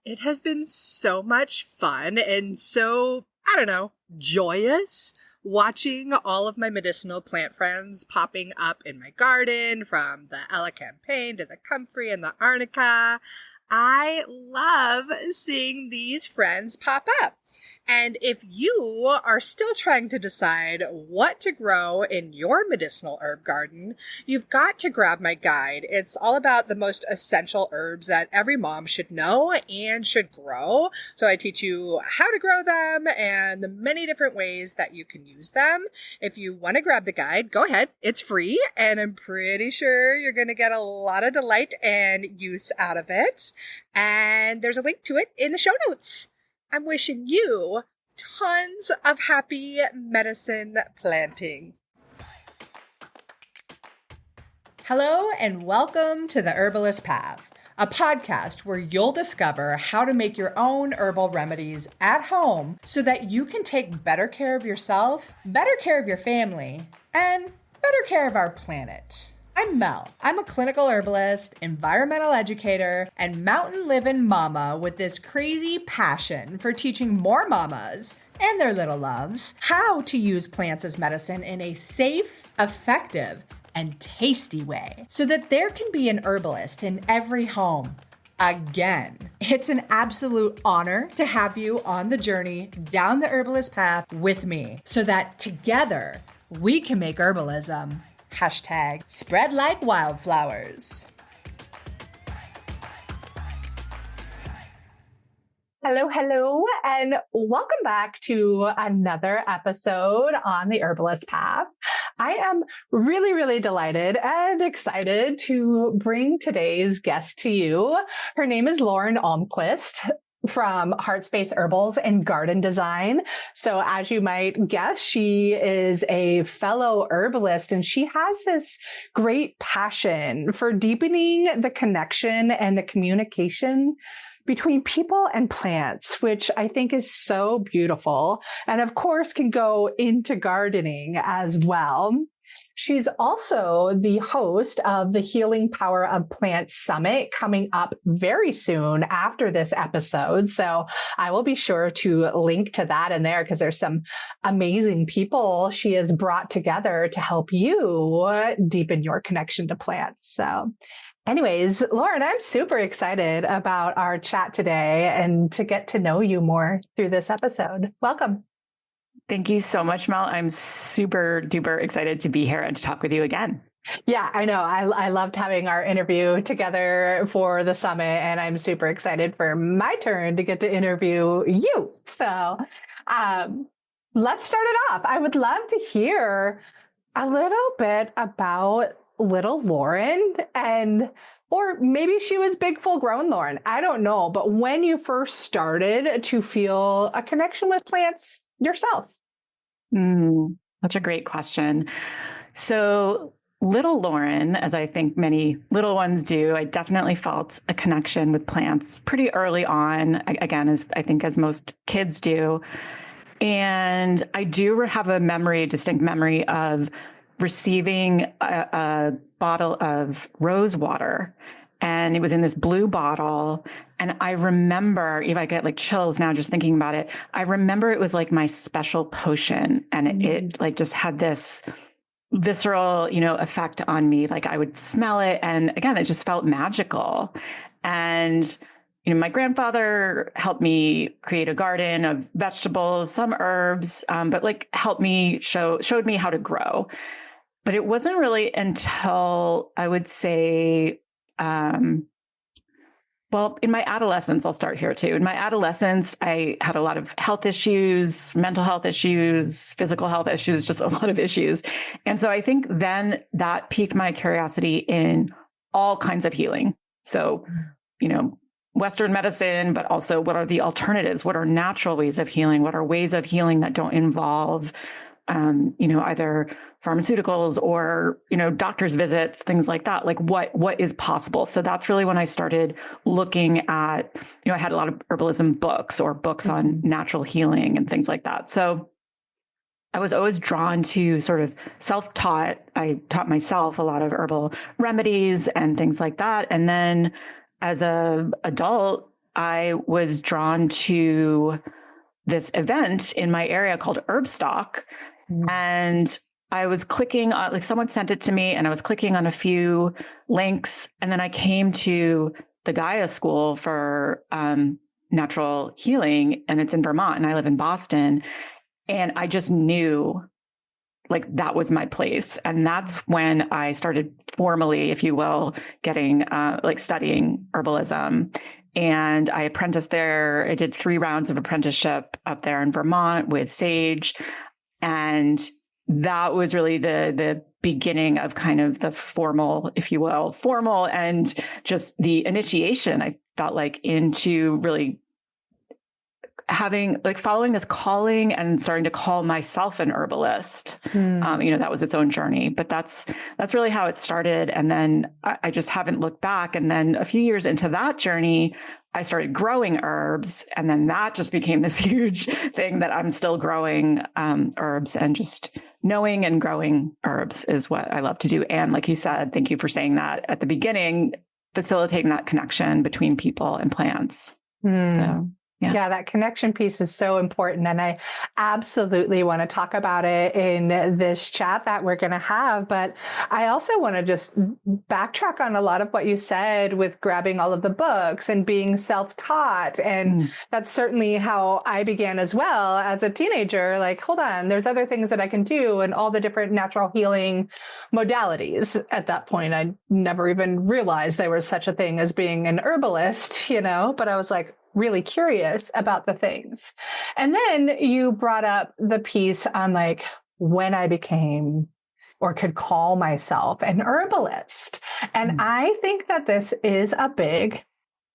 It has been so much fun and so, I don't know, joyous watching all of my medicinal plant friends popping up in my garden, from the Elecampane to the comfrey and the arnica. I love seeing these friends pop up. And if you are still trying to decide what to grow in your medicinal herb garden, you've got to grab my guide. It's all about the most essential herbs that every mom should know and should grow. So I teach you how to grow them and the many different ways that you can use them. If you want to grab the guide, go ahead. It's free, and I'm pretty sure you're going to get a lot of delight and use out of it. And there's a link to it in the show notes. I'm wishing you tons of happy medicine planting. Hello and welcome to the Herbalist Path, a podcast where you'll discover how to make your own herbal remedies at home so that you can take better care of yourself, better care of your family, and better care of our planet. I'm Mel. I'm a clinical herbalist, environmental educator, and mountain living mama with this crazy passion for teaching more mamas and their little loves how to use plants as medicine in a safe, effective, and tasty way so that there can be an herbalist in every home. Again, it's an absolute honor to have you on the journey down the herbalist path with me so that together we can make herbalism #spread like wildflowers. Hello, and welcome back to another episode on the Herbalist Path. I am really delighted and excited to bring today's guest to you. Her name is Lauren Almquist from Heart Space Herbals and Garden Design. So as you might guess, she is a fellow herbalist, and she has this great passion for deepening the connection and the communication between people and plants, which I think is so beautiful. And of course can go into gardening as well. She's also the host of the Healing Power of Plants Summit coming up very soon after this episode. So I will be sure to link to that in there because there's some amazing people she has brought together to help you deepen your connection to plants. So anyways, Lauren, I'm super excited about our chat today and to get to know you more through this episode. Welcome. Thank you so much, Mel. I'm super duper excited to be here and to talk with you again. Yeah, I know. I loved having our interview together for the summit, and I'm super excited for my turn to get to interview you. So let's start it off. I would love to hear a little bit about little Lauren, or maybe she was big, full-grown Lauren. I don't know. But when you first started to feel a connection with plants yourself? Such a great question. So little Lauren, as I think many little ones do, I definitely felt a connection with plants pretty early on, again, as most kids do. And I do have a distinct memory of receiving a bottle of rose water, and it was in this blue bottle. And I remember, if I get like chills now just thinking about it, I remember it was like my special potion, and it like just had this visceral, effect on me. Like I would smell it, and again, it just felt magical. And my grandfather helped me create a garden of vegetables, some herbs, but like showed me how to grow. But it wasn't really until I would say, in my adolescence, I'll start here too. In my adolescence, I had a lot of health issues, mental health issues, physical health issues, just a lot of issues. And so I think then that piqued my curiosity in all kinds of healing. So, Western medicine, but also what are the alternatives? What are natural ways of healing? What are ways of healing that don't involve either pharmaceuticals or, doctor's visits, things like that, like what is possible. So that's really when I started looking at, I had a lot of herbalism books or books on natural healing and things like that. So I was always drawn to sort of self-taught. I taught myself a lot of herbal remedies and things like that. And then as a adult, I was drawn to this event in my area called Herbstock. And I was clicking on, like someone sent it to me and I was clicking on a few links. And then I came to the Gaia School for Natural Healing, and it's in Vermont, and I live in Boston. And I just knew like that was my place. And that's when I started formally, if you will, getting like studying herbalism. And I apprenticed there. I did 3 rounds of apprenticeship up there in Vermont with Sage. And that was really the beginning of kind of the formal, if you will, formal and just the initiation, I felt like, into really having like following this calling and starting to call myself an herbalist. That was its own journey, but that's really how it started. And then I just haven't looked back. And then a few years into that journey, I started growing herbs. And then that just became this huge thing that I'm still growing herbs, and just knowing and growing herbs is what I love to do. And like you said, thank you for saying that at the beginning, facilitating that connection between people and plants. So yeah, that connection piece is so important. And I absolutely want to talk about it in this chat that we're going to have. But I also want to just backtrack on a lot of what you said with grabbing all of the books and being self-taught. And that's certainly how I began as well as a teenager. Like, hold on, there's other things that I can do, and all the different natural healing modalities. At that point, I never even realized there was such a thing as being an herbalist, but I was like, really curious about the things. And then you brought up the piece on like when I became or could call myself an herbalist. And I think that this is a big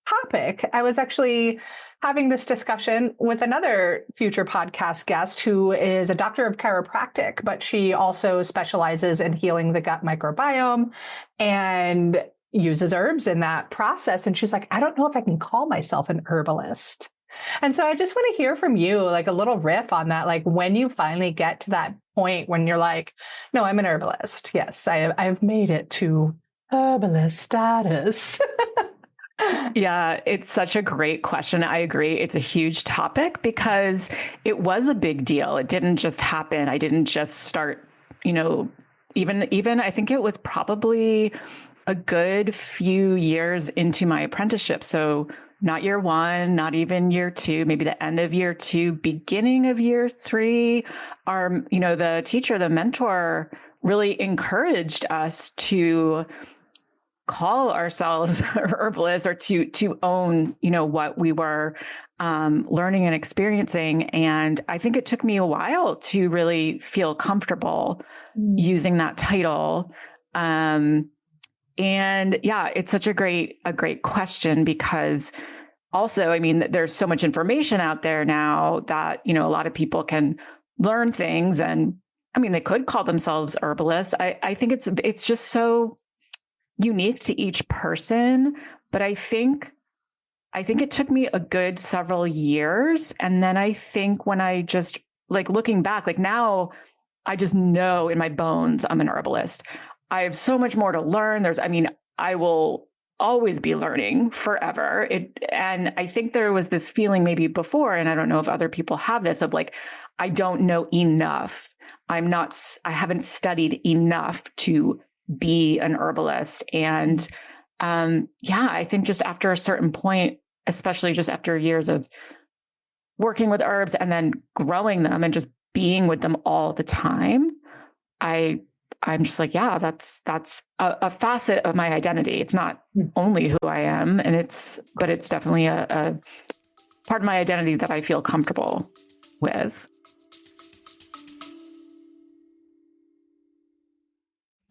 topic. I was actually having this discussion with another future podcast guest who is a doctor of chiropractic, but she also specializes in healing the gut microbiome and uses herbs in that process. And she's like, I don't know if I can call myself an herbalist. And so I just want to hear from you, like a little riff on that, like when you finally get to that point when you're like, no, I'm an herbalist. Yes, I've made it to herbalist status. Yeah, it's such a great question. I agree. It's a huge topic because it was a big deal. It didn't just happen. I didn't just start, even I think it was probably a good few years into my apprenticeship. So not year 1, not even year 2, maybe the end of year 2, beginning of year 3, the teacher, the mentor really encouraged us to call ourselves herbalists, or to own, what we were learning and experiencing. And I think it took me a while to really feel comfortable using that title. And yeah, it's such a great question, because also, there's so much information out there now that, a lot of people can learn things, and they could call themselves herbalists. I think it's just so unique to each person, but I think it took me a good several years. And then I think when I just looking back, now I just know in my bones, I'm an herbalist. I have so much more to learn. I will always be learning forever. And I think there was this feeling maybe before, and I don't know if other people have this, of I don't know enough. I haven't studied enough to be an herbalist. And I think just after a certain point, especially just after years of working with herbs and then growing them and just being with them all the time, I'm just like, yeah, that's a facet of my identity. It's not only who I am, but it's definitely a part of my identity that I feel comfortable with.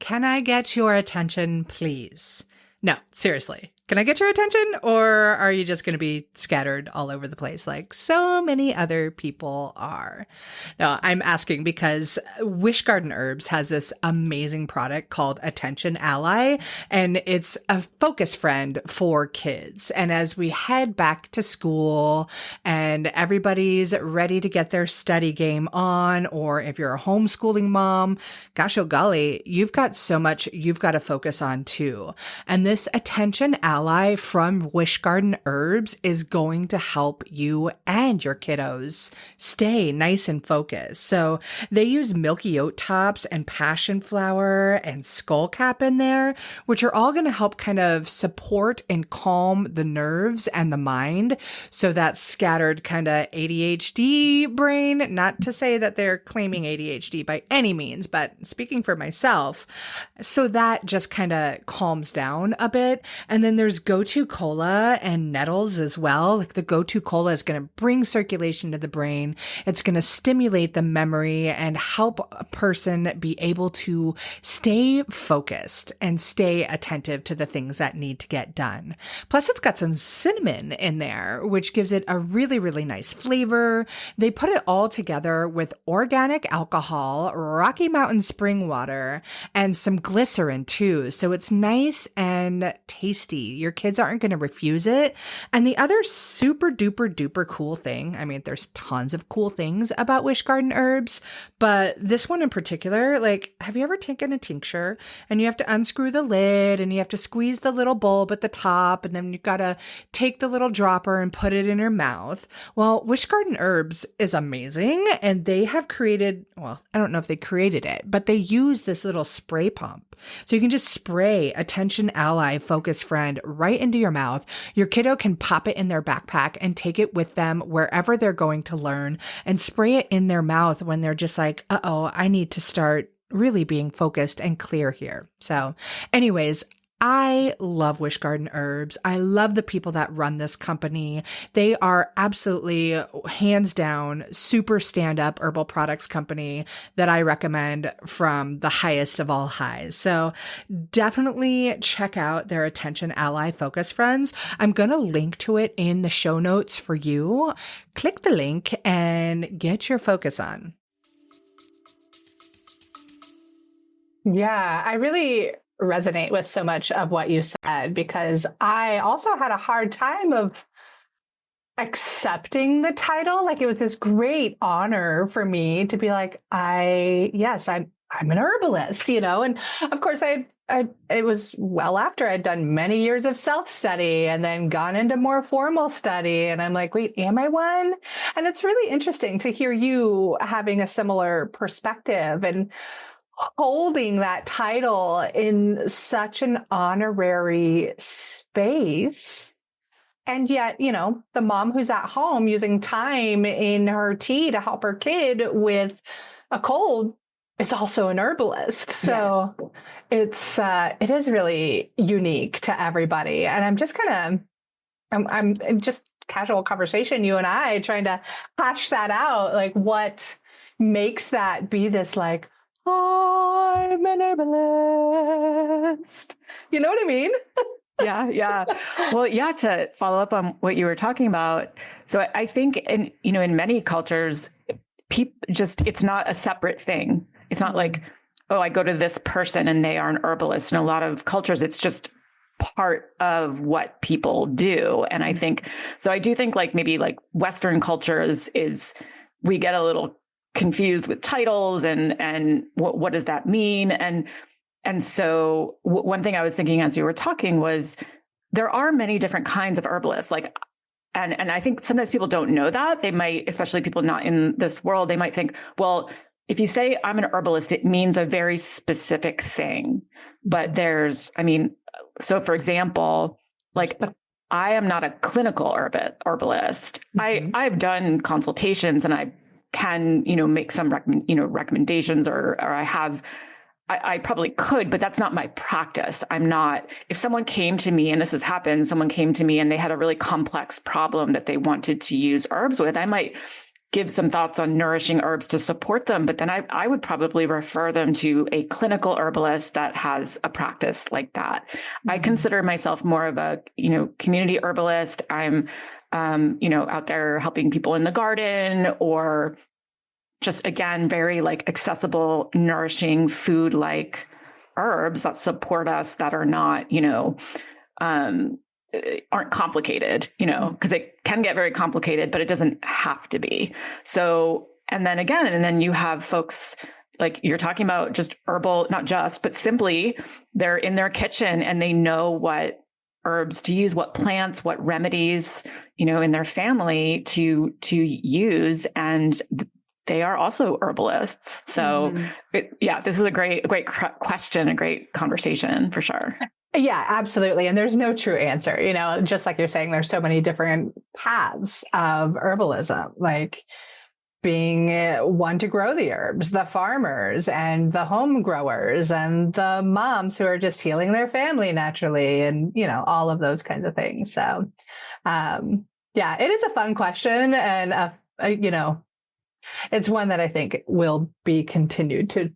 Can I get your attention, please? No, seriously. Can I get your attention, or are you just going to be scattered all over the place like so many other people are? No, I'm asking because Wish Garden Herbs has this amazing product called Attention Ally, and it's a focus friend for kids. And as we head back to school and everybody's ready to get their study game on, or if you're a homeschooling mom, gosh, oh golly, you've got so much you've got to focus on too. And this Attention Ally ally from Wish Garden Herbs is going to help you and your kiddos stay nice and focused. So they use milky oat tops and passion flower and skullcap in there, which are all going to help kind of support and calm the nerves and the mind. So that scattered kind of ADHD brain, not to say that they're claiming ADHD by any means, but speaking for myself, so that just kind of calms down a bit. And then there's Go-To Cola and nettles as well. Like the Go-To Cola is going to bring circulation to the brain. It's going to stimulate the memory and help a person be able to stay focused and stay attentive to the things that need to get done. Plus, it's got some cinnamon in there, which gives it a really, really nice flavor. They put it all together with organic alcohol, Rocky Mountain spring water, and some glycerin too. So it's nice and tasty. Your kids aren't going to refuse it. And the other super duper duper cool thing, I mean, there's tons of cool things about Wish Garden Herbs, but this one in particular, like, have you ever taken a tincture and you have to unscrew the lid and you have to squeeze the little bulb at the top and then you've got to take the little dropper and put it in your mouth? Well, Wish Garden Herbs is amazing, and they have created, well, I don't know if they created it, but they use this little spray pump. So you can just spray Attention Ally Focus Friend right into your mouth. Your kiddo can pop it in their backpack and take it with them wherever they're going to learn and spray it in their mouth when they're just like, uh-oh, I need to start really being focused and clear here. So anyways, I love Wish Garden Herbs. I love the people that run this company. They are absolutely, hands down, super stand-up herbal products company that I recommend from the highest of all highs. So definitely check out their Attention Ally Focus Friends. I'm going to link to it in the show notes for you. Click the link and get your focus on. Yeah, I really resonate with so much of what you said, because I also had a hard time of accepting the title. Like, it was this great honor for me to be like, I'm an herbalist, and of course it was well after I'd done many years of self-study and then gone into more formal study. And I'm like, wait, am I one? And it's really interesting to hear you having a similar perspective and holding that title in such an honorary space. And yet, the mom who's at home using time in her tea to help her kid with a cold is also an herbalist. So yes. It is really unique to everybody. And I'm just I'm just casual conversation, you and I trying to hash that out. Like, what makes that be this, like, I'm an herbalist. You know what I mean? Yeah. Well, yeah, to follow up on what you were talking about. So I think in many cultures, it's not a separate thing. It's not like, oh, I go to this person and they are an herbalist. In a lot of cultures, it's just part of what people do. And I do think like maybe like Western cultures we get a little confused with titles and what does that mean? And so one thing I was thinking as you were talking was there are many different kinds of herbalists. Like, and I think sometimes people don't know that. They might, especially people not in this world, they might think, well, if you say I'm an herbalist, it means a very specific thing. But so for example, like I am not a clinical herbalist. Mm-hmm. I've done consultations and I can, make some recommendations or I probably could, but that's not my practice. If someone came to me, and this has happened, someone came to me and they had a really complex problem that they wanted to use herbs with, I might give some thoughts on nourishing herbs to support them, but then I would probably refer them to a clinical herbalist that has a practice like that. Mm-hmm. I consider myself more of a, community herbalist. I'm out there helping people in the garden, or just, again, very like accessible, nourishing food like herbs that support us, that are not, aren't complicated, because it can get very complicated, but it doesn't have to be. So, and then you have folks like you're talking about, just herbal, not just, but simply they're in their kitchen and they know what herbs to use, what plants, what remedies, in their family to use. And they are also herbalists. So this is a great question, a great conversation for sure. Yeah, absolutely. And there's no true answer, just like you're saying, there's so many different paths of herbalism, like being one to grow the herbs, the farmers and the home growers and the moms who are just healing their family naturally and, all of those kinds of things. So, it is a fun question and, it's one that I think will be continued to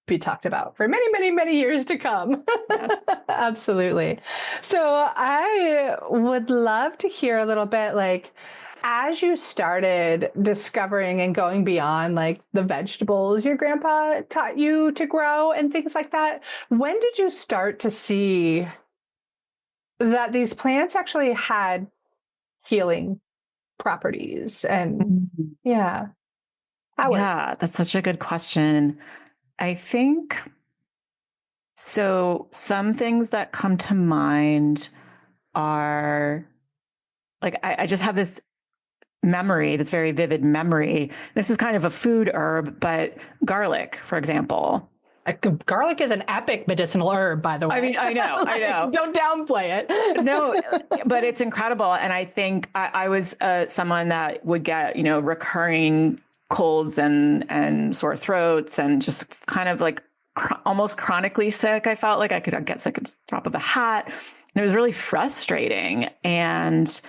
be talked about for many, many, many years to come. Yes. Absolutely. So I would love to hear a little bit, like, as you started discovering and going beyond like the vegetables your grandpa taught you to grow and things like that, when did you start to see that these plants actually had healing properties? And that's such a good question. I think so. Some things that come to mind are like, I just have this memory, this very vivid memory. This is kind of a food herb, but garlic, for example. Garlic is an epic medicinal herb, by the way. I mean, I know. Don't downplay it. No, but it's incredible. And I think I was someone that would get, recurring colds and sore throats and just kind of like almost chronically sick. I felt like I could get sick at the drop of a hat. And it was really frustrating. And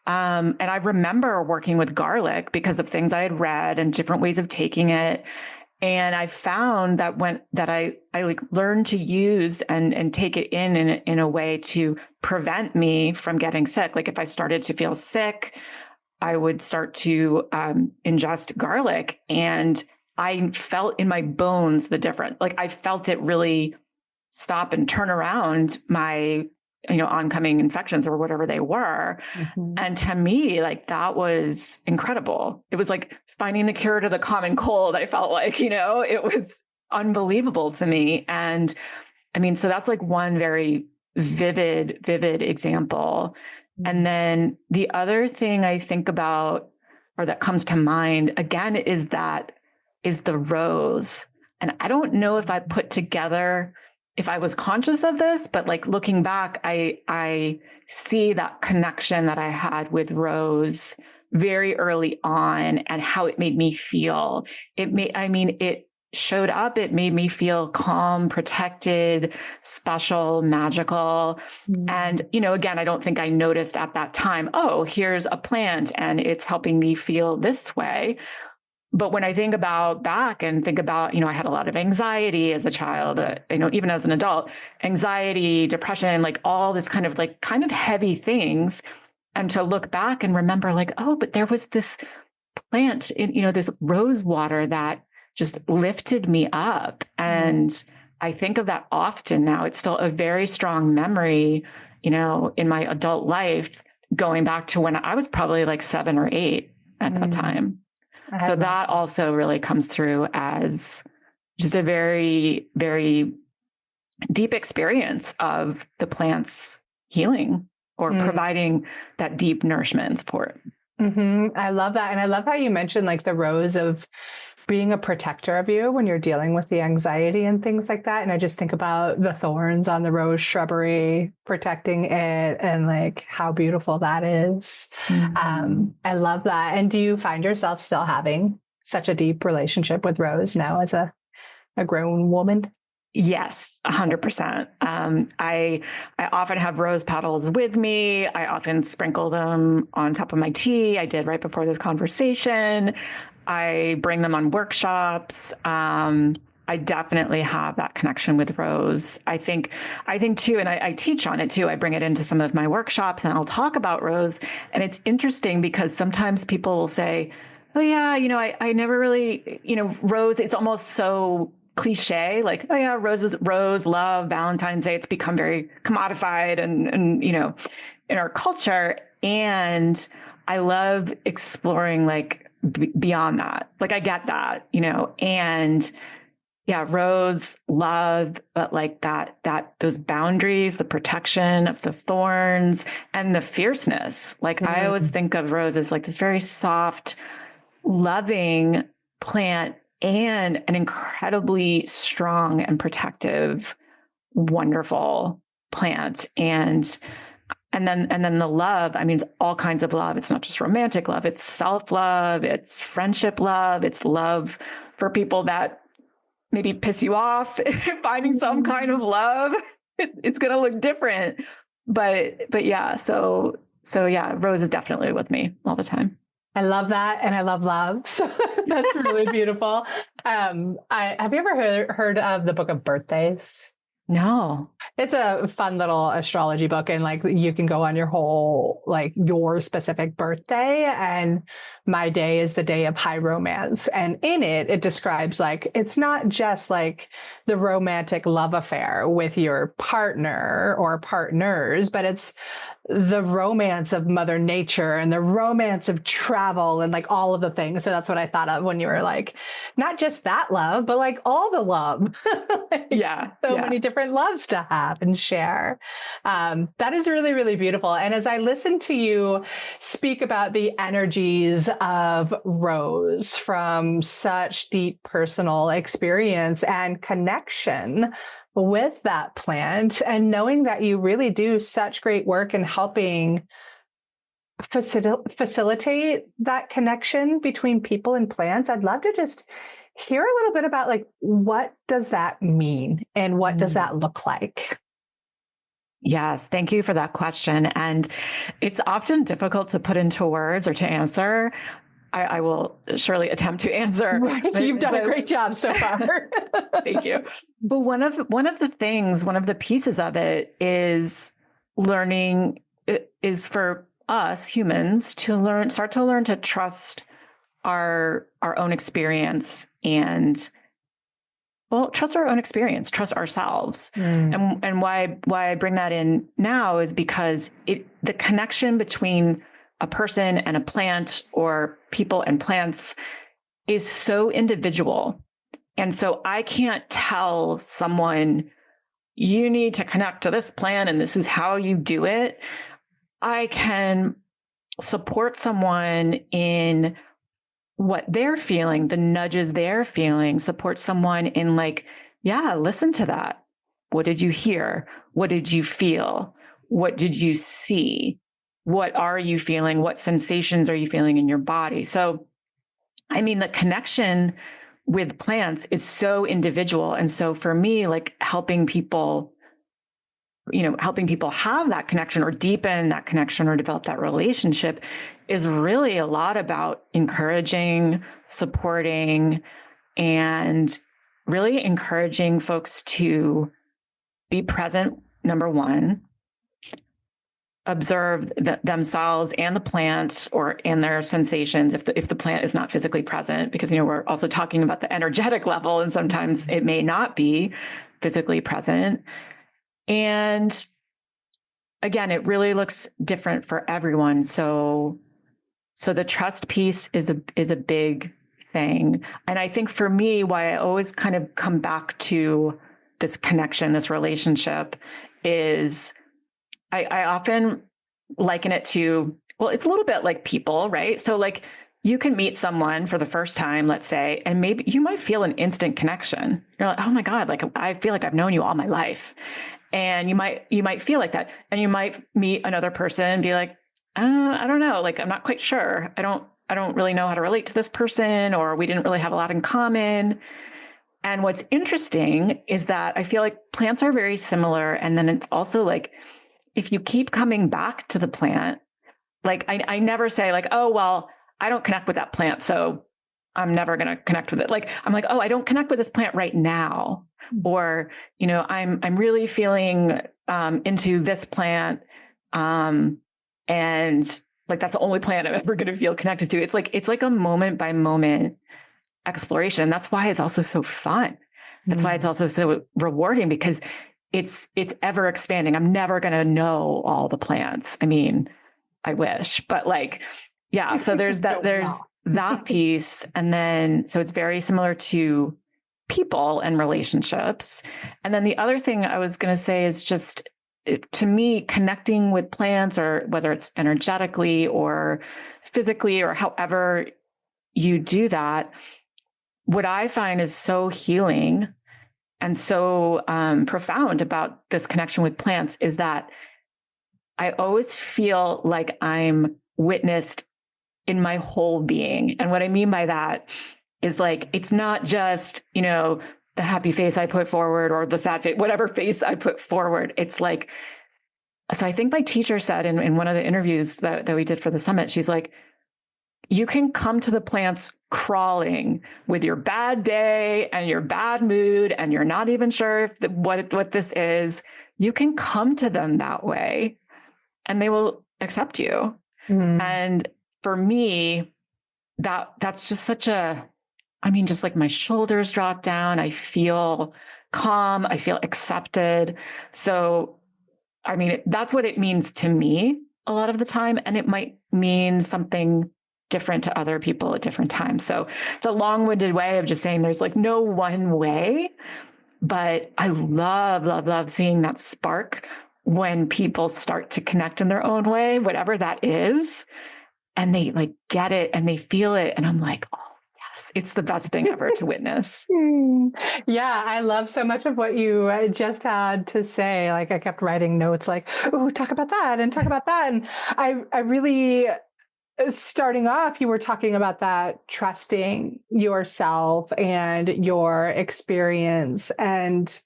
I remember working with garlic because of things I had read and different ways of taking it. And I found that I like learned to use and take it in a way to prevent me from getting sick. Like if I started to feel sick, I would start to ingest garlic, and I felt in my bones the difference. Like I felt it really stop and turn around my oncoming infections or whatever they were. Mm-hmm. And to me, like that was incredible. It was like finding the cure to the common cold. I felt like, it was unbelievable to me. And I mean, so that's like one very vivid example. Mm-hmm. And then the other thing I think about, or that comes to mind again, is the rose. And I don't know if I put together, if I was conscious of this, but like looking back, I see that connection that I had with rose very early on and how it made me feel. It showed up. It made me feel calm, protected, special, magical. Mm. And, again, I don't think I noticed at that time, oh, here's a plant and it's helping me feel this way. But when I think about back and think about, I had a lot of anxiety as a child, even as an adult, anxiety, depression, like all this kind of heavy things. And to look back and remember like, oh, but there was this plant in, this rose water that just lifted me up. And I think of that often now. It's still a very strong memory, in my adult life, going back to when I was probably like 7 or 8 at that time. So that also really comes through as just a very, very deep experience of the plant's healing or providing that deep nourishment and support. Mm-hmm. I love that. And I love how you mentioned like the rose of being a protector of you when you're dealing with the anxiety and things like that. And I just think about the thorns on the rose shrubbery protecting it and like how beautiful that is. Mm-hmm. I love that. And do you find yourself still having such a deep relationship with rose now as a grown woman? Yes, 100%. I often have rose petals with me. I often sprinkle them on top of my tea. I did right before this conversation. I bring them on workshops. I definitely have that connection with rose. I think too, and I teach on it too. I bring it into some of my workshops and I'll talk about rose. And it's interesting because sometimes people will say, oh yeah, I never really, rose, it's almost so cliche, like, oh yeah, rose, love, Valentine's Day. It's become very commodified and in our culture. And I love exploring like beyond that. Like I get that, and yeah, rose, love, but like those boundaries, the protection of the thorns and the fierceness. Like I always think of rose as like this very soft, loving plant and an incredibly strong and protective, wonderful plant. And then the love, I mean, it's all kinds of love. It's not just romantic love. It's self-love. It's friendship love. It's love for people that maybe piss you off. Finding some kind of love, it's going to look different. But yeah, so yeah, rose is definitely with me all the time. I love that. And I love love. So that's really beautiful. Have you ever heard of the Book of Birthdays? No. It's a fun little astrology book, and like you can go on your specific birthday, and my day is the day of high romance. And in it describes like, it's not just like the romantic love affair with your partner or partners, but it's the romance of Mother Nature and the romance of travel and like all of the things. So that's what I thought of when you were like, not just that love, but like all the love. Many different loves to have and share. That is really, really beautiful. And as I listen to you speak about the energies of rose from such deep personal experience and connection with that plant, and knowing that you really do such great work in helping facilitate that connection between people and plants, I'd love to just hear a little bit about like, what does that mean and what does that look like? Yes, thank you for that question. And it's often difficult to put into words or to answer. I will surely attempt to answer. Right. You've done a great job so far. Thank you. But one of the pieces of it is learning, is for us humans to start to learn to trust our own experience and, well, trust our own experience, trust ourselves. And why I bring that in now is because the connection between a person and a plant, or people and plants, is so individual. And so I can't tell someone, you need to connect to this plant and this is how you do it. I can support someone in what they're feeling, the nudges they're feeling, support someone in like, yeah, listen to that. What did you hear? What did you feel? What did you see? What are you feeling? What sensations are you feeling in your body? So, I mean, the connection with plants is so individual. And so for me, like helping people have that connection or deepen that connection or develop that relationship is really a lot about encouraging, supporting, and really encouraging folks to be present, number one, observe themselves and the plant and their sensations if the plant is not physically present, because, we're also talking about the energetic level and sometimes it may not be physically present. And again, it really looks different for everyone. So the trust piece is a big thing. And I think for me, why I always kind of come back to this connection, this relationship, is I often liken it to, well, it's a little bit like people, right? So like you can meet someone for the first time, let's say, and maybe you might feel an instant connection. You're like, oh my God, like I feel like I've known you all my life. And you might feel like that. And you might meet another person and be like, I don't know, like, I'm not quite sure. I don't really know how to relate to this person, or we didn't really have a lot in common. And what's interesting is that I feel like plants are very similar. And then it's also like, if you keep coming back to the plant, like I never say like, oh, well, I don't connect with that plant, so I'm never going to connect with it. Like, I'm like, oh, I don't connect with this plant right now. Or, I'm really feeling into this plant. And like, that's the only plant I'm ever going to feel connected to. It's like a moment by moment exploration. That's why it's also so fun. That's why it's also so rewarding, because it's ever expanding. I'm never going to know all the plants. I mean, I wish, but like, yeah. So there's that piece. And then, so it's very similar to people and relationships. And then the other thing I was going to say is just, to me, connecting with plants, or whether it's energetically or physically or however you do that, what I find is so healing and so profound about this connection with plants is that I always feel like I'm witnessed in my whole being. And what I mean by that is like, it's not just, the happy face I put forward or the sad face, whatever face I put forward. It's like, so I think my teacher said in one of the interviews that we did for the summit, she's like, you can come to the plants crawling with your bad day and your bad mood, and you're not even sure what this is. You can come to them that way and they will accept you. Mm. And for me, that's just just like my shoulders drop down. I feel calm. I feel accepted. So, that's what it means to me a lot of the time. And it might mean something different to other people at different times. So it's a long-winded way of just saying there's like no one way, but I love, love, love seeing that spark when people start to connect in their own way, whatever that is, and they like get it and they feel it. And I'm like, oh yes, it's the best thing ever to witness. Yeah, I love so much of what you just had to say. Like I kept writing notes like, oh, talk about that and talk about that. And I really, starting off, you were talking about that trusting yourself and your experience. And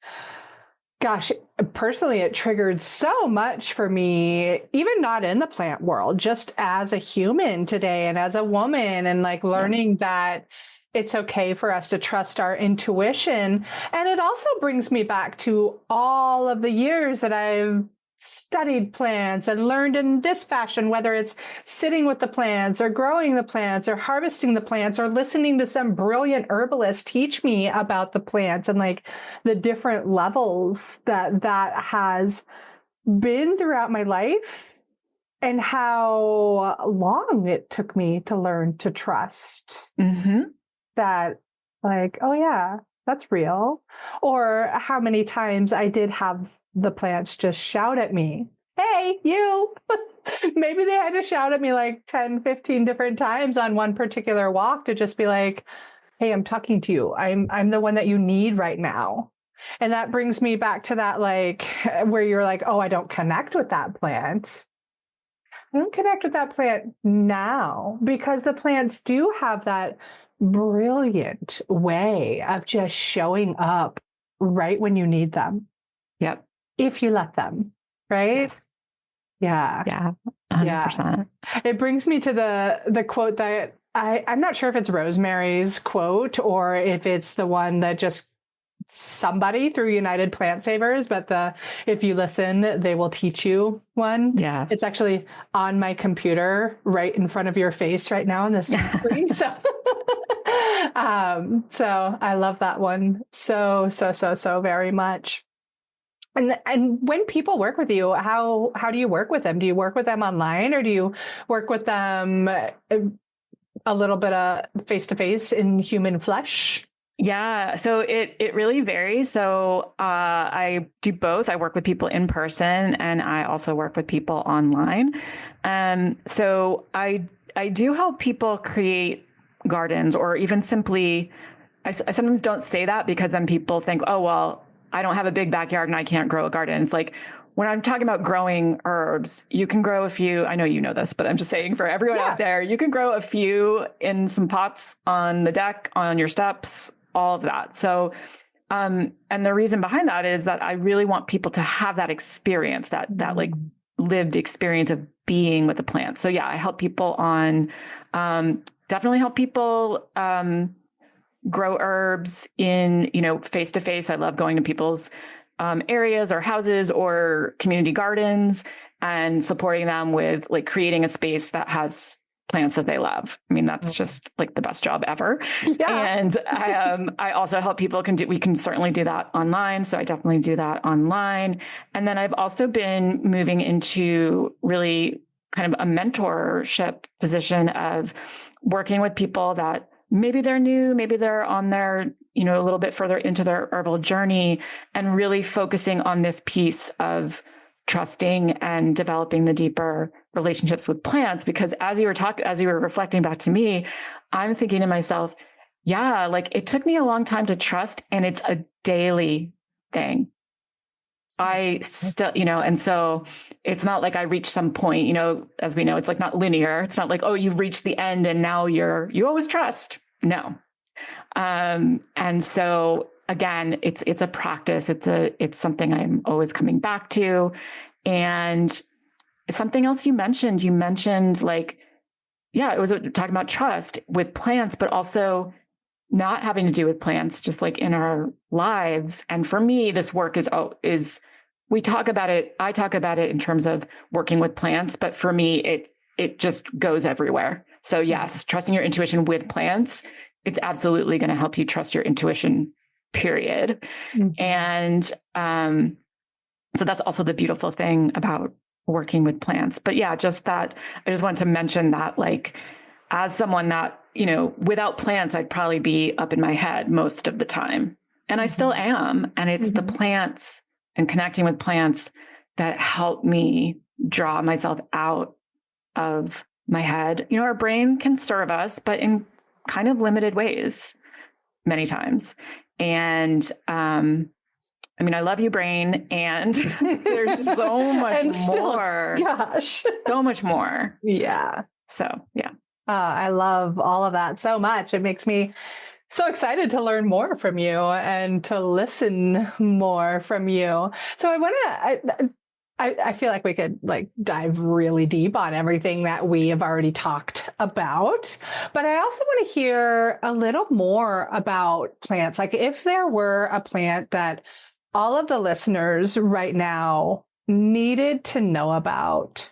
gosh, personally, it triggered so much for me, even not in the plant world, just as a human today and as a woman, and like learning that it's okay for us to trust our intuition. And it also brings me back to all of the years that I've studied plants and learned in this fashion, whether it's sitting with the plants or growing the plants or harvesting the plants or listening to some brilliant herbalist teach me about the plants and like the different levels that has been throughout my life, and how long it took me to learn to trust that, like, oh yeah, that's real. Or how many times I did have the plants just shout at me, hey, you. Maybe they had to shout at me like 10, 15 different times on one particular walk to just be like, hey, I'm talking to you. I'm the one that you need right now. And that brings me back to that, like, where you're like, oh, I don't connect with that plant. I don't connect with that plant now, because the plants do have that brilliant way of just showing up right when you need them. Yep. If you let them, right? Yes. Yeah. Yeah. 100%. Yeah. It brings me to the quote that I'm not sure if it's Rosemary's quote or if it's the one that just somebody through United Plant Savers, but if you listen, they will teach you one. Yeah. It's actually on my computer right in front of your face right now on this screen. So so I love that one so very much. And when people work with you, how do you work with them? Do you work with them online, or do you work with them a little bit of face-to-face in human flesh? Yeah. So it really varies. So I do both. I work with people in person, and I also work with people online. So I do help people create gardens, or even simply, I sometimes don't say that because then people think, oh, well, I don't have a big backyard and I can't grow a garden. It's like, when I'm talking about growing herbs, you can grow a few. I know you know this, but I'm just saying for everyone out there, you can grow a few in some pots on the deck, on your steps, all of that. So, and the reason behind that is that I really want people to have that experience, that like lived experience of being with the plants. So yeah, I help people definitely help people grow herbs in, face to face. I love going to people's areas or houses or community gardens and supporting them with like creating a space that has plants that they love. I mean, that's just like the best job ever. Yeah. And I also help people we can certainly do that online. So I definitely do that online. And then I've also been moving into really kind of a mentorship position of working with people that maybe they're new, maybe they're on their, a little bit further into their herbal journey, and really focusing on this piece of trusting and developing the deeper relationships with plants. Because as you were reflecting back to me, I'm thinking to myself, yeah, like it took me a long time to trust, and it's a daily thing. I still, and so it's not like I reached some point, as we know, it's like not linear. It's not like, oh, you've reached the end and now you always trust. No. And so again, it's a practice. It's something I'm always coming back to. And something else you mentioned like, yeah, it was talking about trust with plants, but also not having to do with plants, just like in our lives. And for me, this work is we talk about it. I talk about it in terms of working with plants, but for me, it just goes everywhere. So yes, trusting your intuition with plants, it's absolutely going to help you trust your intuition, period. Mm-hmm. And so that's also the beautiful thing about working with plants. But yeah, just that, I just wanted to mention that, like, as someone that, without plants, I'd probably be up in my head most of the time. And I still am. And it's the plants and connecting with plants that help me draw myself out of my head. Our brain can serve us, but in kind of limited ways many times. And, I love you, brain. And there's so much more. Gosh. So much more. Yeah. So, yeah. I love all of that so much. It makes me so excited to learn more from you and to listen more from you. So I feel like we could dive really deep on everything that we have already talked about, but I also want to hear a little more about plants. Like if there were a plant that all of the listeners right now needed to know about,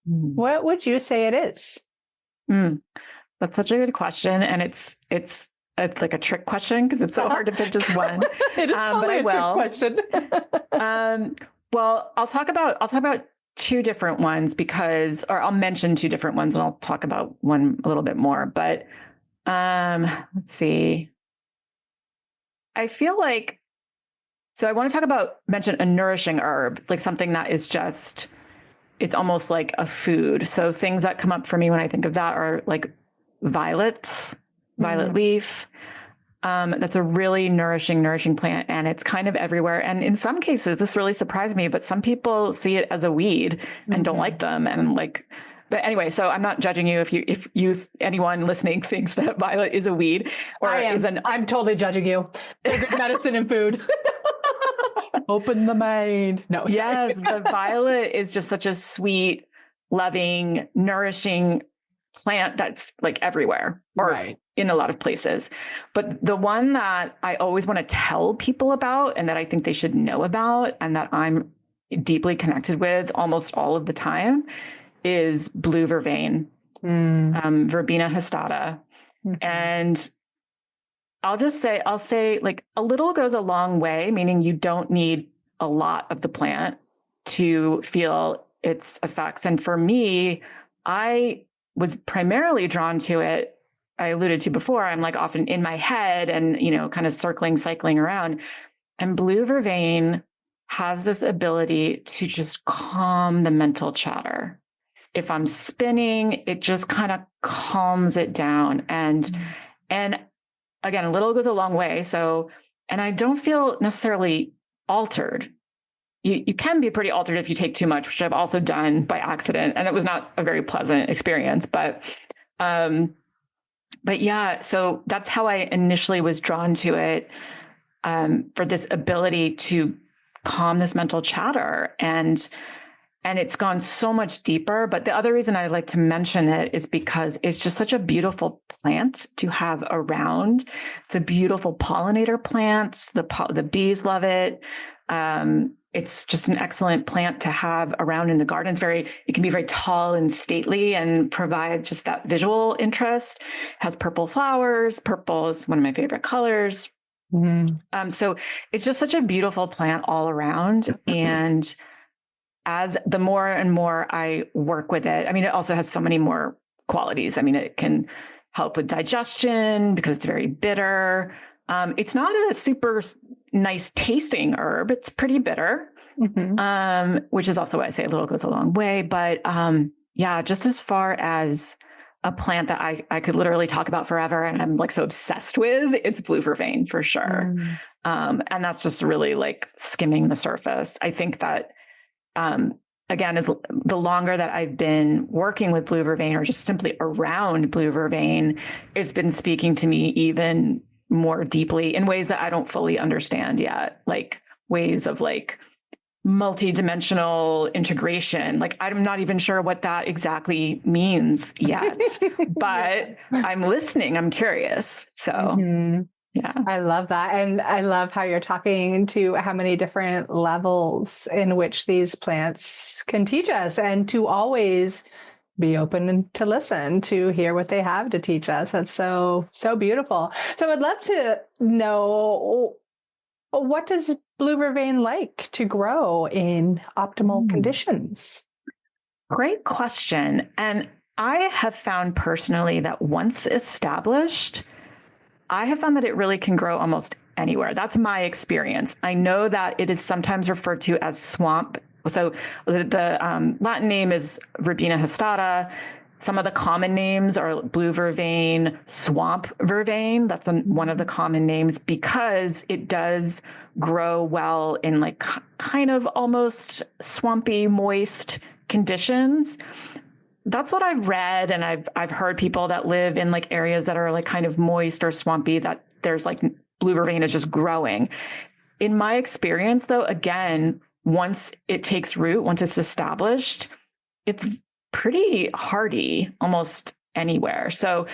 what would you say it is? That's such a good question. And it's like a trick question because it's so hard to pick just one. It is totally a trick question. Well, I'll talk about two different ones or I'll mention two different ones and I'll talk about one a little bit more. But let's see. I feel like, so I want to mention a nourishing herb, like something that is just, it's almost like a food. So things that come up for me when I think of that are like violet leaf. That's a really nourishing plant, and it's kind of everywhere. And in some cases, this really surprised me, but some people see it as a weed and don't like them. And but anyway, so I'm not judging you if anyone listening thinks that violet is a weed or I'm totally judging you. They're good medicine and food. Open the mind. No. Yes, the violet is just such a sweet, loving, nourishing plant that's like everywhere or in a lot of places. But the one that I always want to tell people about and that I think they should know about and that I'm deeply connected with almost all of the time is Blue Vervain, Verbena histata. And I'll say like a little goes a long way, meaning you don't need a lot of the plant to feel its effects. And for me, I was primarily drawn to it. I alluded to before, I'm like often in my head and, kind of cycling around. And Blue Vervain has this ability to just calm the mental chatter. If I'm spinning, it just kind of calms it down. And again, a little goes a long way. So, and I don't feel necessarily altered. You can be pretty altered if you take too much, which I've also done by accident. And it was not a very pleasant experience, but yeah, so that's how I initially was drawn to it, for this ability to calm this mental chatter. And it's gone so much deeper. But the other reason I like to mention it is because it's just such a beautiful plant to have around. It's a beautiful pollinator plant. The bees love it. It's just an excellent plant to have around in the garden. It can be very tall and stately and provide just that visual interest. It has purple flowers. Purple is one of my favorite colors. So it's just such a beautiful plant all around. And as the more and more I work with it, it also has so many more qualities. It can help with digestion because it's very bitter. It's not a super nice tasting herb. It's pretty bitter, which is also why I say a little goes a long way. But yeah, just as far as a plant that I could literally talk about forever and I'm like so obsessed with, it's Blue Vervain for sure. And that's just really like skimming the surface. I think that, again, is the longer that I've been working with Blue Vervain or just simply around Blue Vervain, it's been speaking to me even more deeply in ways that I don't fully understand yet, like ways of like multi-dimensional integration. Like, I'm not even sure what that exactly means yet, but I'm listening. I'm curious. So yeah. I love that. And I love how you're talking to how many different levels in which these plants can teach us, and to always be open to listen, to hear what they have to teach us. That's so, so beautiful. So I'd love to know, what does Blue Vervain like to grow in optimal conditions? Great question. And I have found personally that once established, I have found that it really can grow almost anywhere. That's my experience. I know that it is sometimes referred to as swamp. So the Latin name is Verbena histata. Some of the common names are Blue Vervain, swamp vervain. That's one of the common names because it does grow well in like kind of almost swampy, moist conditions. That's what I've read. And I've heard people that live in like areas that are like kind of moist or swampy, that there's like Blue Vervain is just growing. In my experience though, again, once it takes root, once it's established, it's pretty hardy almost anywhere. So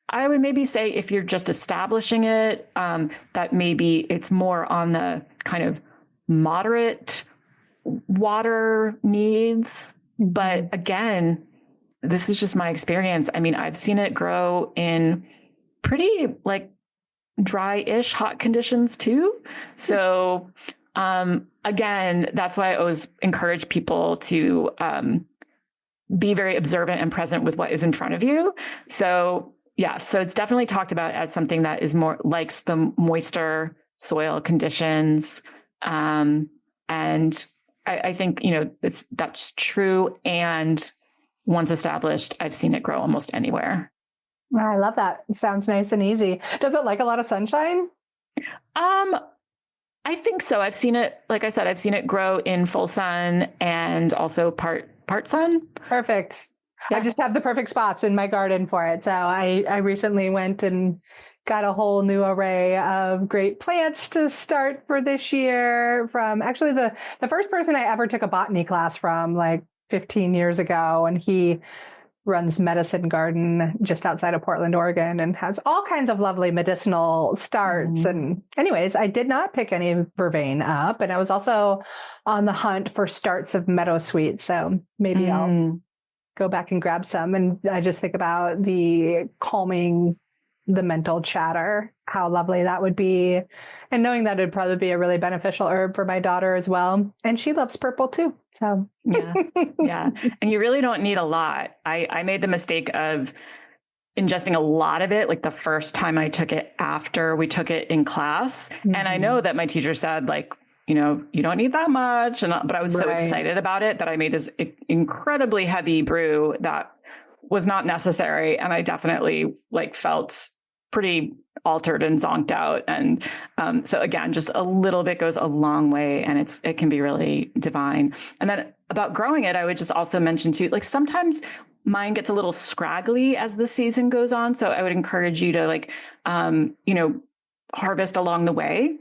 I would maybe say if you're just establishing it, that maybe it's more on the kind of moderate water needs. But again, this is just my experience. I mean, I've seen it grow in pretty like dry-ish hot conditions too. So again, that's why I always encourage people to be very observant and present with what is in front of you. So yeah, so it's definitely talked about as something that is more likes the moister soil conditions. And I think, you know, that's true. And once established, I've seen it grow almost anywhere. I love that. It sounds nice and easy. Does it like a lot of sunshine? I think so. I've seen it, like I said, I've seen it grow in full sun and also part sun. Perfect. Yeah. I just have the perfect spots in my garden for it. So I recently went and got a whole new array of great plants to start for this year from actually the first person I ever took a botany class from like 15 years ago. And he runs Medicine Garden just outside of Portland, Oregon, and has all kinds of lovely medicinal starts. And anyways, I did not pick any vervain up. And I was also on the hunt for starts of meadowsweet. So maybe I'll go back and grab some. And I just think about the calming, the mental chatter, how lovely that would be. And knowing that it'd probably be a really beneficial herb for my daughter as well. And she loves purple too. So yeah. And you really don't need a lot. I made the mistake of ingesting a lot of it, like the first time I took it after we took it in class. And I know that my teacher said, like, you know, you don't need that much. But I was so excited about it that I made this incredibly heavy brew that was not necessary. And I definitely like felt pretty altered and zonked out. And so again, just a little bit goes a long way, and it can be really divine. And then about growing it, I would just also mention too, like sometimes mine gets a little scraggly as the season goes on. So I would encourage you to like, you know, harvest along the way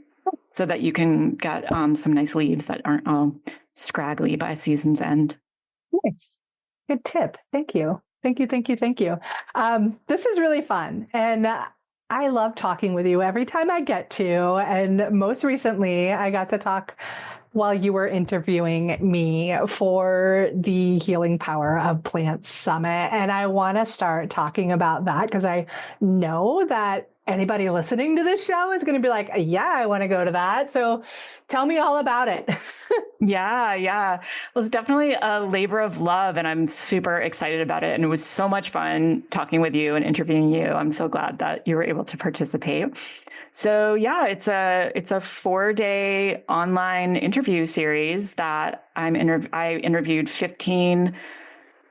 so that you can get some nice leaves that aren't all scraggly by season's end. Nice. Good tip. Thank you. Thank you. Thank you. Thank you. This is really fun. And I love talking with you every time I get to. And most recently, I got to talk while you were interviewing me for the Healing Power of Plants Summit. And I want to start talking about that because I know that anybody listening to this show is going to be like, yeah, I want to go to that. So tell me all about it. Yeah. It was definitely a labor of love, and I'm super excited about it. And it was so much fun talking with you and interviewing you. I'm so glad that you were able to participate. So yeah, it's a 4-day online interview series that I interviewed 15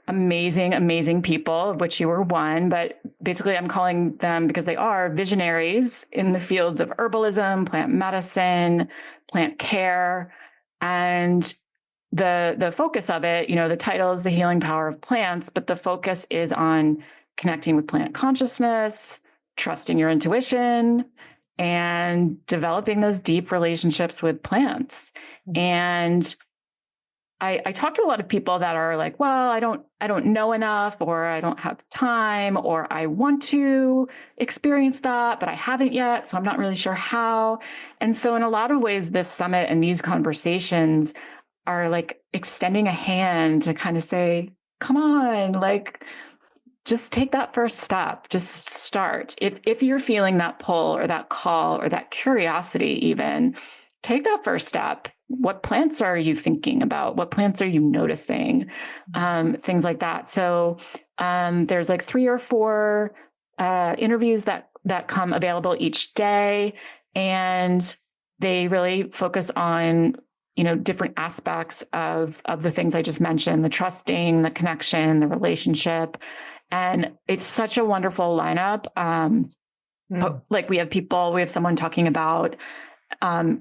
amazing people, of which you were one. But basically, I'm calling them because they are visionaries in the fields of herbalism, plant medicine, plant care. And the focus of it, the title is The Healing Power of Plants, but the focus is on connecting with plant consciousness, trusting your intuition, and developing those deep relationships with plants. And I talk to a lot of people that are like, well, I don't know enough, or I don't have time, or I want to experience that, but I haven't yet. So I'm not really sure how. And so in a lot of ways, this summit and these conversations are like extending a hand to kind of say, come on, like, just take that first step. Just start. If you're feeling that pull or that call or that curiosity, even take that first step. What plants are you thinking about? What plants are you noticing? Things like that. So there's like 3 or 4 interviews that come available each day, and they really focus on different aspects of the things I just mentioned: the trusting, the connection, the relationship. And it's such a wonderful lineup. Like we have someone talking about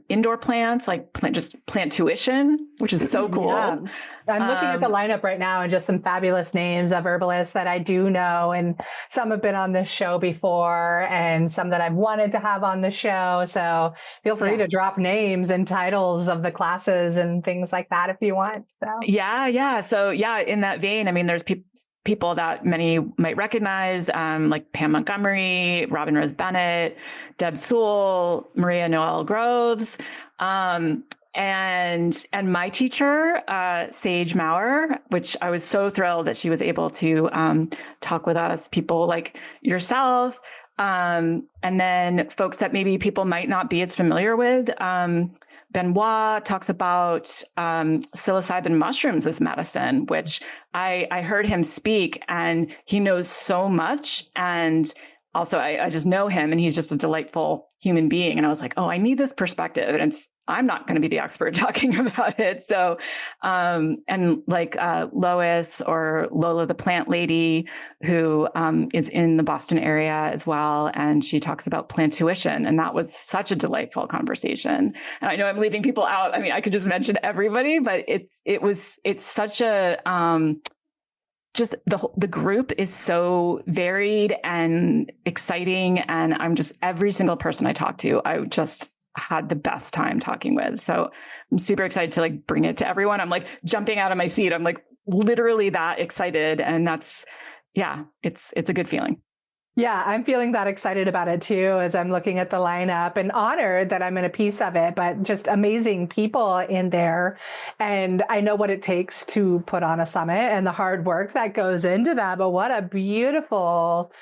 indoor plants, like plant tuition, which is so cool. Yeah. I'm looking at the lineup right now, and just some fabulous names of herbalists that I do know. And some have been on this show before, and some that I've wanted to have on the show. So feel free to drop names and titles of the classes and things like that if you want. So yeah. So yeah, in that vein, I mean, there's people that many might recognize, like Pam Montgomery, Robin Rose Bennett, Deb Sewell, Maria Noel Groves, and my teacher, Sage Maurer, which I was so thrilled that she was able to talk with us, people like yourself, and then folks that maybe people might not be as familiar with. Benoit talks about psilocybin mushrooms as medicine, which I heard him speak, and he knows so much. And also I just know him, and he's just a delightful human being. And I was like, oh, I need this perspective. And I'm not going to be the expert talking about it. So, and like Lois or Lola, the plant lady, who is in the Boston area as well. And she talks about plant tuition. And that was such a delightful conversation. And I know I'm leaving people out. I mean, I could just mention everybody, but it's such a, just the group is so varied and exciting. And I'm just, every single person I talk to, I just had the best time talking with. So I'm super excited to like bring it to everyone. I'm like jumping out of my seat. I'm like literally that excited. And it's a good feeling. Yeah, I'm feeling that excited about it too, as I'm looking at the lineup, and honored that I'm in a piece of it, but just amazing people in there. And I know what it takes to put on a summit and the hard work that goes into that, but what a beautiful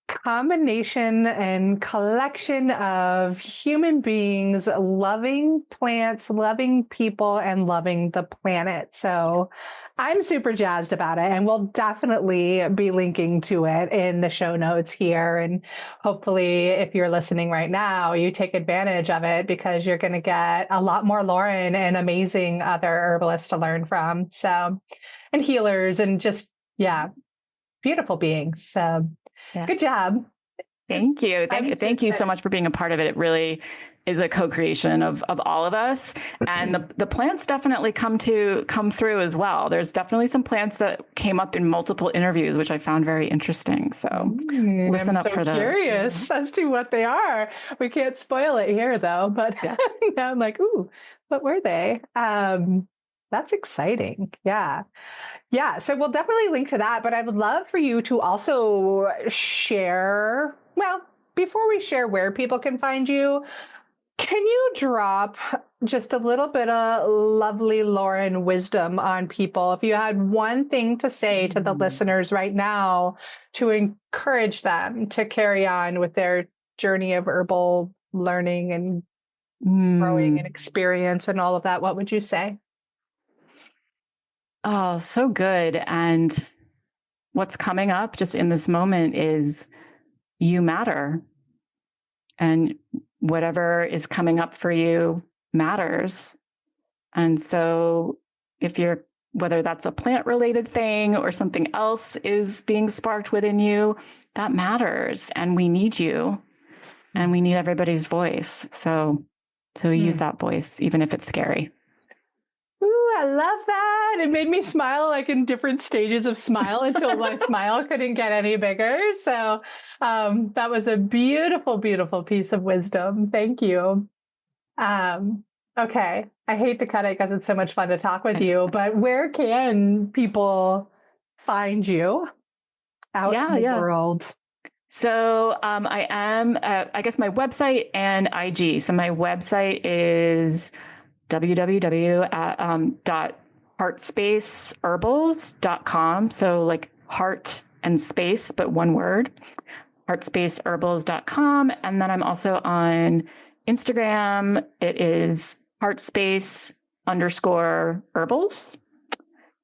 combination and collection of human beings loving plants, loving people, and loving the planet. So I'm super jazzed about it, and we'll definitely be linking to it in the show notes here. And hopefully, if you're listening right now, you take advantage of it, because you're going to get a lot more Lauren and amazing other herbalists to learn from. So, and healers, and just, beautiful beings. So good job. Thank you. Thank you so much for being a part of it. It really is a co-creation of all of us. And the plants definitely come through as well. There's definitely some plants that came up in multiple interviews, which I found very interesting. So listen up for those. I'm curious as to what they are. We can't spoil it here though, but now I'm like, ooh, what were they? That's exciting. Yeah. So we'll definitely link to that, but I would love for you to also share, well, before we share where people can find you, can you drop just a little bit of lovely Lauren wisdom on people, if you had one thing to say to the listeners right now to encourage them to carry on with their journey of herbal learning and growing and experience and all of that, what would you say? Oh, so good. And what's coming up just in this moment is you matter. And whatever is coming up for you matters. And so whether that's a plant related thing or something else is being sparked within you, that matters. And we need you and we need everybody's voice. So use that voice, even if it's scary. Ooh, I love that. It made me smile like in different stages of smile until my smile couldn't get any bigger. So that was a beautiful, beautiful piece of wisdom. Thank you. Okay. I hate to cut it because it's so much fun to talk with you, but where can people find you out in the world? So I am, I guess my website and IG. So my website is www.heartspaceherbals.com. So like heart and space, but one word, heartspaceherbals.com. And then I'm also on Instagram. It is heartspace_herbals.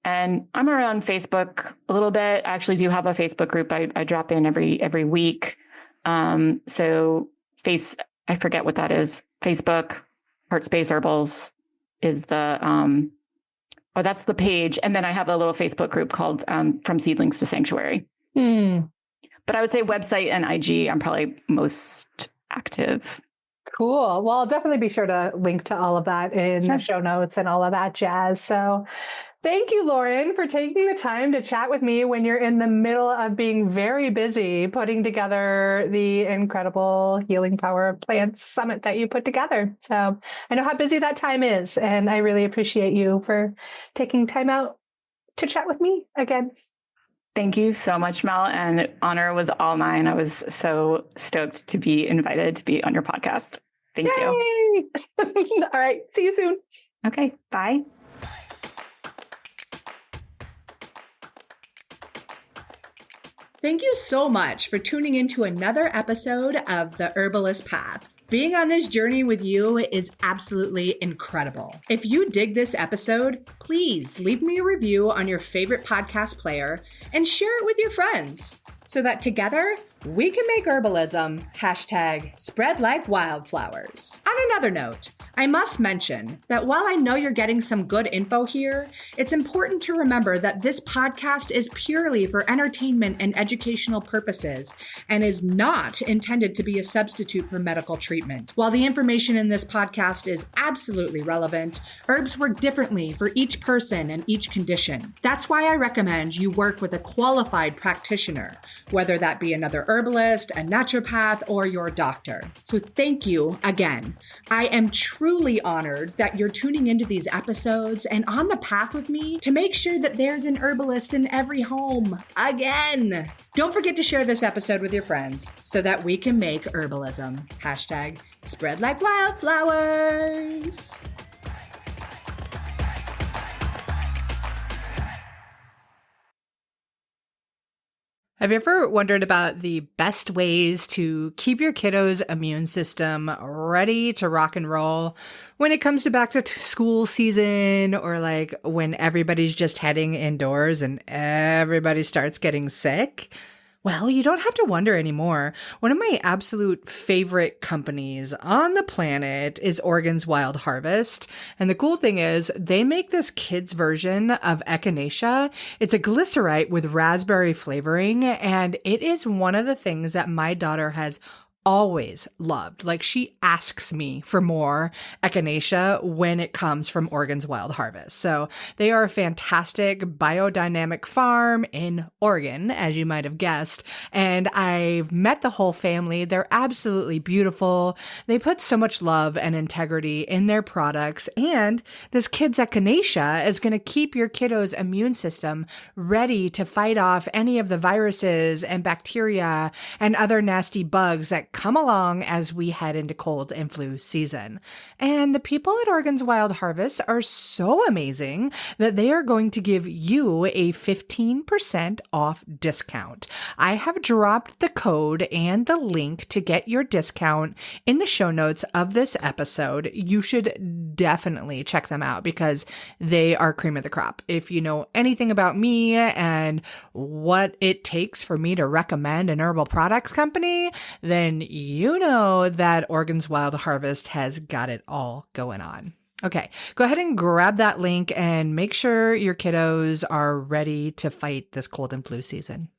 And I'm around Facebook a little bit. I actually do have a Facebook group. I drop in every week. I forget what that is. Facebook, Heartspace Herbals is the, that's the page. And then I have a little Facebook group called From Seedlings to Sanctuary. But I would say website and IG, I'm probably most active. Cool. Well, I'll definitely be sure to link to all of that in the show notes and all of that jazz. So thank you, Lauren, for taking the time to chat with me when you're in the middle of being very busy putting together the incredible Healing Power of Plants Summit that you put together. So I know how busy that time is, and I really appreciate you for taking time out to chat with me again. Thank you so much, Mel. And honor was all mine. I was so stoked to be invited to be on your podcast. Thank you. All right. See you soon. Okay. Bye. Thank you so much for tuning into another episode of The Herbalist Path. Being on this journey with you is absolutely incredible. If you dig this episode, please leave me a review on your favorite podcast player and share it with your friends so that together we can make herbalism #spread like wildflowers. On another note, I must mention that while I know you're getting some good info here, it's important to remember that this podcast is purely for entertainment and educational purposes and is not intended to be a substitute for medical treatment. While the information in this podcast is absolutely relevant, herbs work differently for each person and each condition. That's why I recommend you work with a qualified practitioner, whether that be another herbalist, a naturopath, or your doctor. So thank you again. I am truly honored that you're tuning into these episodes and on the path with me to make sure that there's an herbalist in every home again. Don't forget to share this episode with your friends so that we can make herbalism #spread like wildflowers. Have you ever wondered about the best ways to keep your kiddo's immune system ready to rock and roll when it comes to back to school season, or like when everybody's just heading indoors and everybody starts getting sick? Well, you don't have to wonder anymore. One of my absolute favorite companies on the planet is Oregon's Wild Harvest. And the cool thing is they make this kids version of echinacea. It's a glycerite with raspberry flavoring, and it is one of the things that my daughter has always loved. Like, she asks me for more echinacea when it comes from Oregon's Wild Harvest. So they are a fantastic biodynamic farm in Oregon, as you might have guessed. And I've met the whole family. They're absolutely beautiful. They put so much love and integrity in their products. And this kids echinacea is going to keep your kiddo's immune system ready to fight off any of the viruses and bacteria and other nasty bugs that come along as we head into cold and flu season. And the people at Oregon's Wild Harvest are so amazing that they are going to give you a 15% off discount. I have dropped the code and the link to get your discount in the show notes of this episode. You should definitely check them out because they are cream of the crop. If you know anything about me and what it takes for me to recommend an herbal products company, then you know that Oregon's Wild Harvest has got it all going on. Okay, go ahead and grab that link and make sure your kiddos are ready to fight this cold and flu season.